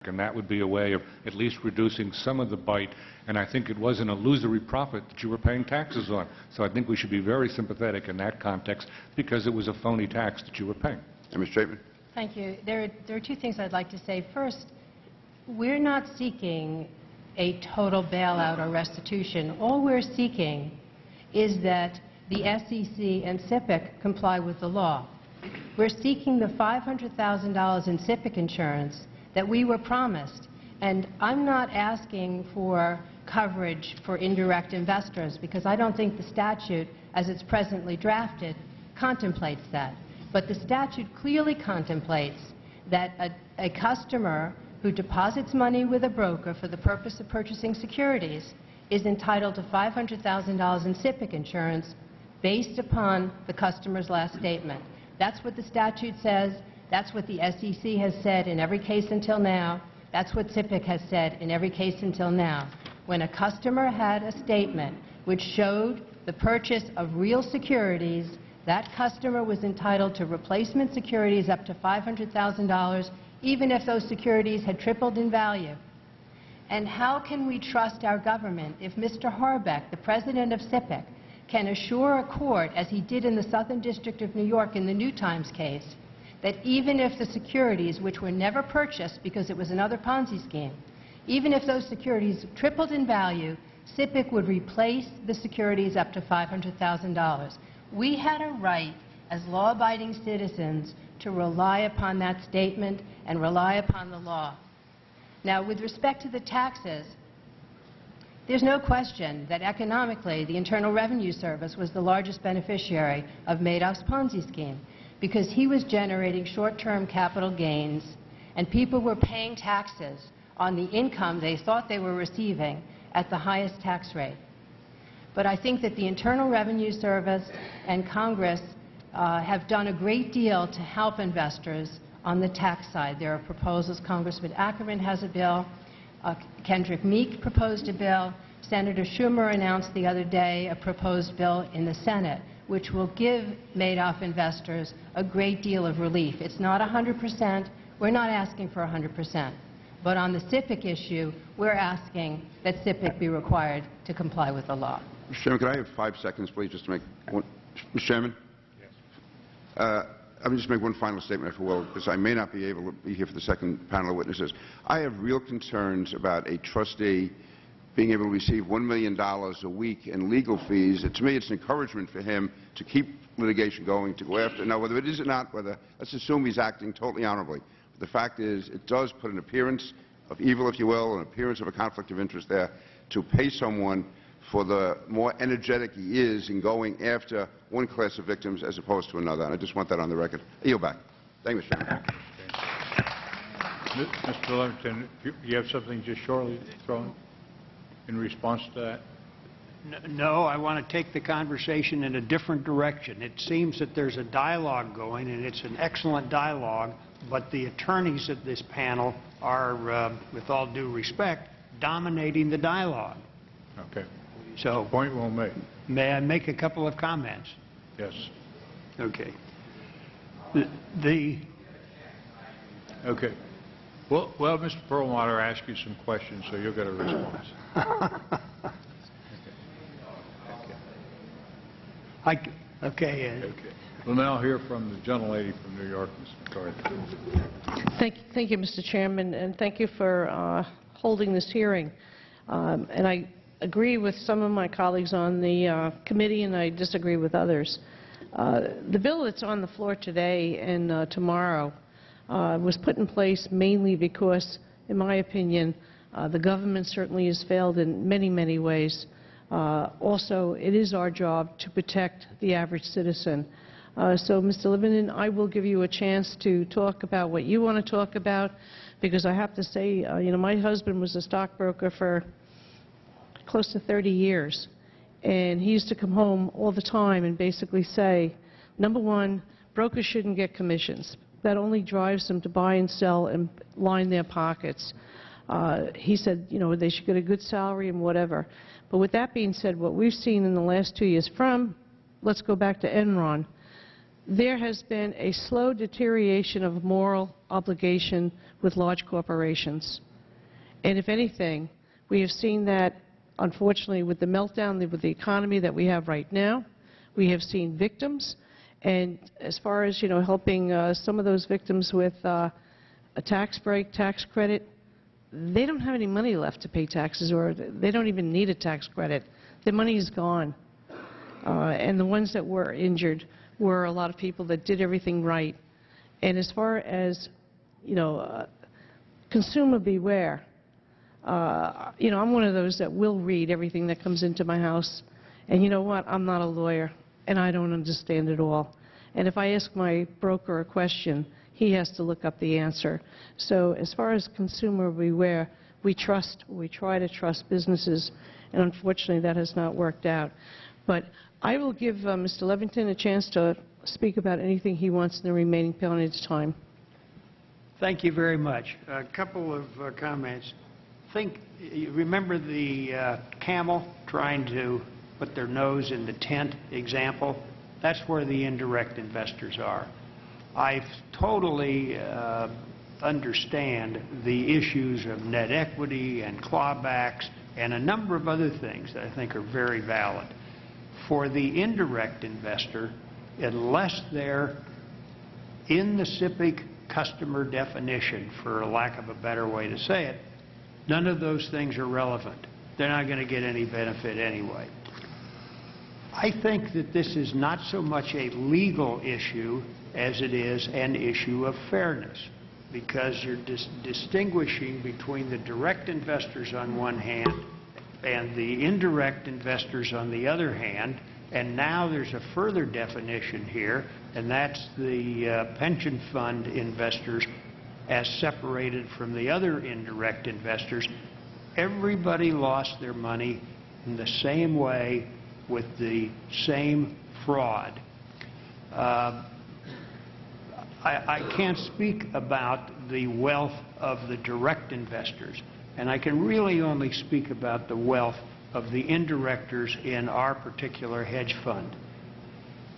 and that would be a way of at least reducing some of the bite. And I think it was an illusory profit that you were paying taxes on. So I think we should be very sympathetic in that context because it was a phony tax that you were paying. And Ms. Chaitman? Thank you. There are two things I'd like to say. First, we're not seeking a total bailout or restitution. All we're seeking is that the SEC and SIPC comply with the law. We're seeking the $500,000 in SIPC insurance that we were promised. And I'm not asking for coverage for indirect investors because I don't think the statute, as it's presently drafted, contemplates that. But the statute clearly contemplates that a customer who deposits money with a broker for the purpose of purchasing securities is entitled to $500,000 in SIPC insurance based upon the customer's last statement. That's what the statute says. That's what the SEC has said in every case until now. That's what SIPC has said in every case until now. When a customer had a statement which showed the purchase of real securities, that customer was entitled to replacement securities up to $500,000, even if those securities had tripled in value. And how can we trust our government if Mr. Harbeck, the president of SIPC, can assure a court, as he did in the Southern District of New York in the New Times case, that even if the securities, which were never purchased because it was another Ponzi scheme, even if those securities tripled in value, SIPC would replace the securities up to $500,000. We had a right as law-abiding citizens to rely upon that statement and rely upon the law. Now, with respect to the taxes, there's no question that economically the Internal Revenue Service was the largest beneficiary of Madoff's Ponzi scheme because he was generating short-term capital gains and people were paying taxes on the income they thought they were receiving at the highest tax rate. But I think that the Internal Revenue Service and Congress have done a great deal to help investors on the tax side. There are proposals. Congressman Ackerman has a bill. Kendrick Meek proposed a bill. Senator Schumer announced the other day a proposed bill in the Senate, which will give Madoff investors a great deal of relief. It's not 100%. We're not asking for 100%. But on the SIPC issue, we're asking that SIPC be required to comply with the law. Mr. Chairman, could I have 5 seconds, please, just to make one? Mr. Chairman? Yes. Let me just make one final statement, if I will, because I may not be able to be here for the second panel of witnesses. I have real concerns about a trustee being able to receive $1 million a week in legal fees. To me, it's an encouragement for him to keep litigation going, to go after. Now, whether it is or not, let's assume he's acting totally honorably. But the fact is, it does put an appearance of evil, if you will, an appearance of a conflict of interest there to pay someone for the more energetic he is in going after one class of victims as opposed to another. And I just want that on the record. I yield back. Thank you, Mr. Chairman. Mr. Leveton, you have something just shortly thrown in response to that? No, I want to take the conversation in a different direction. It seems that there's a dialogue going, and it's an excellent dialogue, but the attorneys at this panel are, with all due respect, dominating the dialogue. Okay. So, point well made. May I make a couple of comments? Yes. Okay. Okay. Well, Mr. Perlmutter asked you some questions, so you'll get a response. Okay. We'll now hear from the gentlelady from New York, Ms. McCarthy. Thank you, Mr. Chairman, and thank you for holding this hearing. And I agree with some of my colleagues on the committee, and I disagree with others. The bill that's on the floor today and tomorrow was put in place mainly because, in my opinion, the government certainly has failed in many, many ways. Also, it is our job to protect the average citizen. So, Mr. Leveton, I will give you a chance to talk about what you want to talk about, because I have to say, you know, my husband was a stockbroker for close to 30 years, and he used to come home all the time and basically say, number one, brokers shouldn't get commissions. That only drives them to buy and sell and line their pockets. He said, you know, they should get a good salary and whatever. But with that being said, what we've seen in the last 2 years from, let's go back to Enron, there has been a slow deterioration of moral obligation with large corporations. And if anything, we have seen that, unfortunately, with the meltdown with the economy that we have right now. We have seen victims, and as far as, helping some of those victims with a tax break, tax credit, they don't have any money left to pay taxes, or they don't even need a tax credit. Their money is gone. And the ones that were injured were a lot of people that did everything right. And as far as, consumer beware, I'm one of those that will read everything that comes into my house. And you know what? I'm not a lawyer, and I don't understand it all. And if I ask my broker a question, he has to look up the answer. So as far as consumer beware, we try to trust businesses, and unfortunately that has not worked out. But I will give Mr. Leveton a chance to speak about anything he wants in the remaining peonage time. Thank you very much. A couple of comments. Remember the camel trying to put their nose in the tent example? That's where the indirect investors are. I totally understand the issues of net equity and clawbacks and a number of other things that I think are very valid. For the indirect investor, unless they're in the SIPC customer definition, for lack of a better way to say it, none of those things are relevant. They're not going to get any benefit anyway. I think that this is not so much a legal issue as it is an issue of fairness, because you're distinguishing between the direct investors on one hand and the indirect investors on the other hand, and now there's a further definition here, and that's the pension fund investors as separated from the other indirect investors. Everybody lost their money in the same way with the same fraud. I can't speak about the wealth of the direct investors, and I can really only speak about the wealth of the indirectors in our particular hedge fund.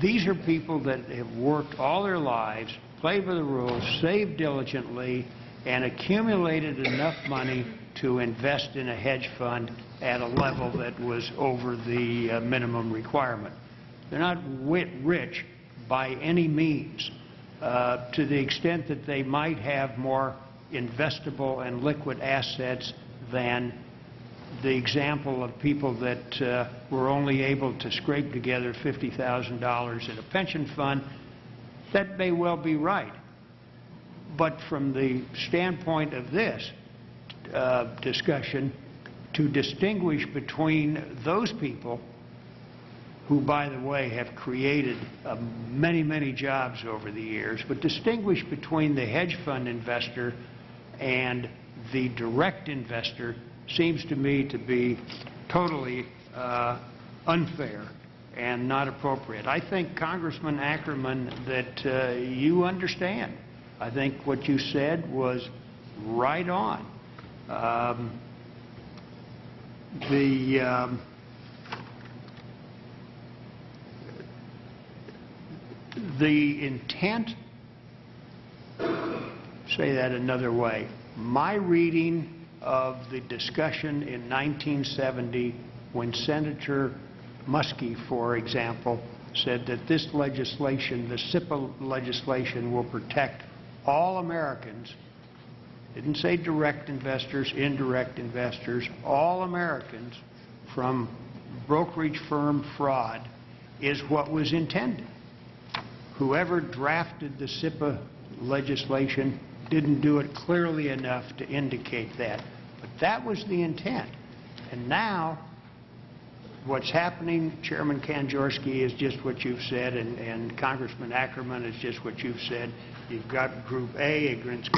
These are people that have worked all their lives, played by the rules, saved diligently, and accumulated enough money to invest in a hedge fund at a level that was over the minimum requirement. They're not rich by any means, to the extent that they might have more investable and liquid assets than the example of people that were only able to scrape together $50,000 in a pension fund. That may well be right. But from the standpoint of this discussion, to distinguish between those people who, by the way, have created many, many jobs over the years, but distinguish between the hedge fund investor and the direct investor seems to me to be totally unfair and not appropriate. I think, Congressman Ackerman, that you understand. I think what you said was right on. The intent, say that another way, my reading of the discussion in 1970 when Senator Muskie, for example, said that this legislation, the SIPA legislation, will protect all Americans, didn't say direct investors, indirect investors, all Americans from brokerage firm fraud, is what was intended. Whoever drafted the SIPA legislation didn't do it clearly enough to indicate that. But that was the intent. And now, what's happening, Chairman Kanjorski, is just what you've said, and Congressman Ackerman is just what you've said. You've got Group A against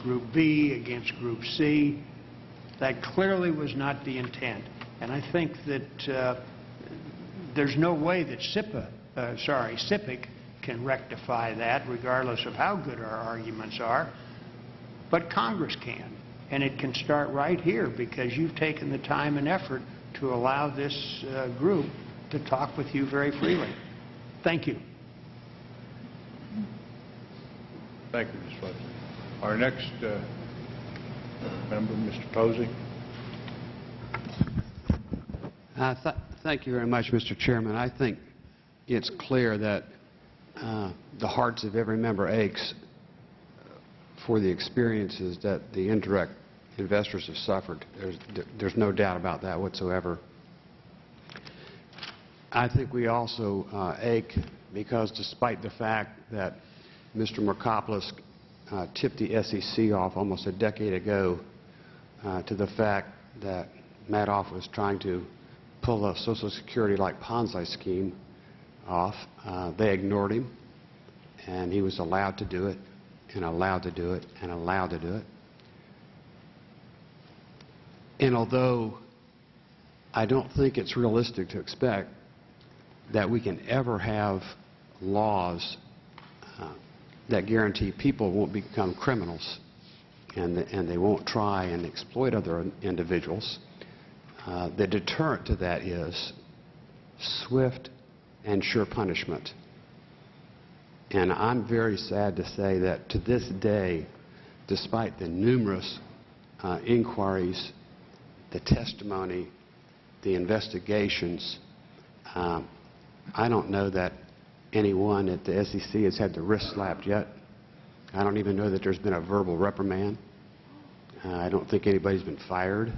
Group B, against Group C. That clearly was not the intent. And I think that there's no way that SIPC can rectify that, regardless of how good our arguments are. But Congress can. And it can start right here, because you've taken the time and effort to allow this group to talk with you very freely. Thank you. Thank you, Mr. Leslie. Our next member, Mr. Posey. Thank you very much, Mr. Chairman. I think it's clear that the hearts of every member aches for the experiences that the indirect investors have suffered. There's no doubt about that whatsoever. I think we also ache because despite the fact that Mr. Markopoulos tipped the SEC off almost a decade ago to the fact that Madoff was trying to pull a Social Security-like Ponzi scheme off, they ignored him, and he was allowed to do it, and allowed to do it, and allowed to do it. And although I don't think it's realistic to expect that we can ever have laws that guarantee people won't become criminals and they won't try and exploit other individuals, the deterrent to that is swift and sure punishment. And I'm very sad to say that to this day, despite the numerous inquiries, the testimony, the investigations, I don't know that anyone at the SEC has had the wrist slapped yet. I don't even know that there's been a verbal reprimand. I don't think anybody's been fired.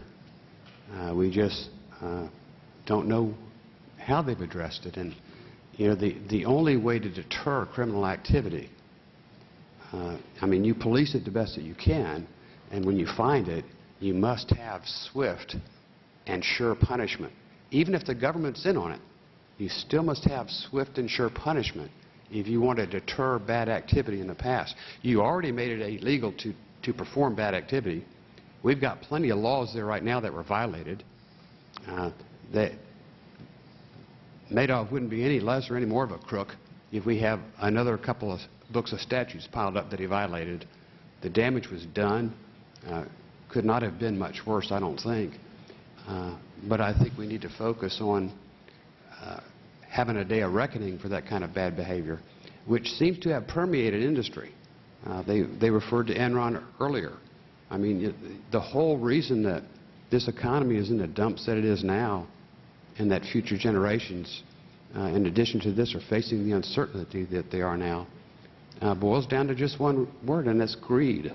We just don't know how they've addressed it. And you know, the only way to deter criminal activity, I mean, you police it the best that you can, and when you find it, you must have swift and sure punishment. Even if the government's in on it, you still must have swift and sure punishment if you want to deter bad activity in the past. You already made it illegal to perform bad activity. We've got plenty of laws there right now that were violated. That Madoff wouldn't be any less or any more of a crook if we have another couple of books of statutes piled up that he violated. The damage was done. Could not have been much worse, I don't think. But I think we need to focus on having a day of reckoning for that kind of bad behavior, which seems to have permeated industry. They referred to Enron earlier. I mean, the whole reason that this economy is in the dumps that it is now, and that future generations, in addition to this, are facing the uncertainty that they are now, boils down to just one word, and that's greed.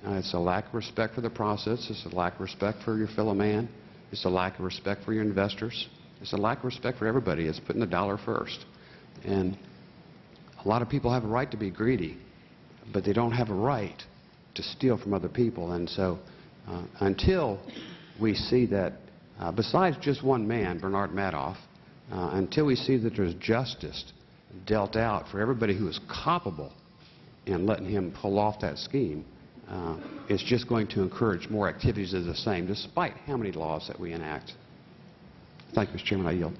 It's a lack of respect for the process. It's a lack of respect for your fellow man. It's a lack of respect for your investors. It's a lack of respect for everybody. It's putting the dollar first. And a lot of people have a right to be greedy, but they don't have a right to steal from other people. And so until we see that, besides just one man, Bernard Madoff, until we see that there's justice dealt out for everybody who is culpable in letting him pull off that scheme, it's just going to encourage more activities of the same, despite how many laws that we enact. Thank you, Mr. Chairman. I yield.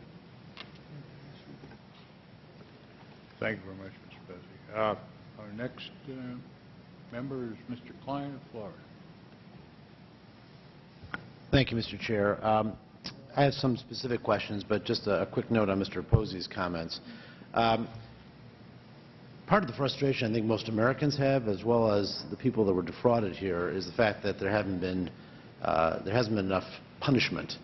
Thank you very much, Mr. Posey. Our next member is Mr. Klein of Florida. Thank you, Mr. Chair. I have some specific questions, but just a quick note on Mr. Posey's comments. Part of the frustration I think most Americans have, as well as the people that were defrauded here, is the fact that there hasn't been enough punishment.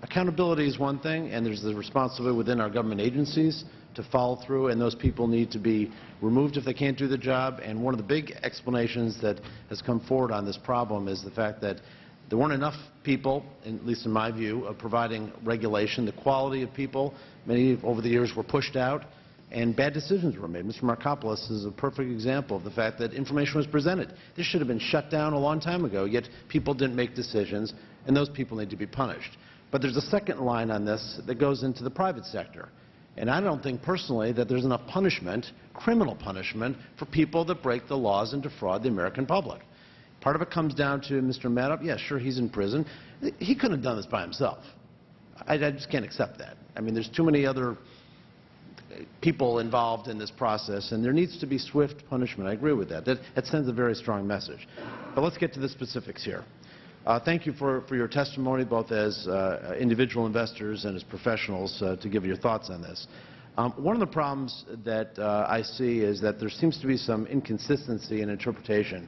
Accountability is one thing, and there's the responsibility within our government agencies to follow through, and those people need to be removed if they can't do the job. And one of the big explanations that has come forward on this problem is the fact that there weren't enough people, at least in my view, of providing regulation. The quality of people, many over the years were pushed out, and bad decisions were made. Mr. Markopoulos is a perfect example of the fact that information was presented. This should have been shut down a long time ago, yet people didn't make decisions, and those people need to be punished. But there's a second line on this that goes into the private sector. And I don't think personally that there's enough punishment, criminal punishment, for people that break the laws and defraud the American public. Part of it comes down to Mr. Madoff. Yeah, sure, he's in prison. He couldn't have done this by himself. I just can't accept that. I mean, there's too many other people involved in this process, and there needs to be swift punishment. I agree with that. That sends a very strong message. But let's get to the specifics here. Thank you for your testimony, both as individual investors and as professionals, to give your thoughts on this. One of the problems that I see is that there seems to be some inconsistency in interpretation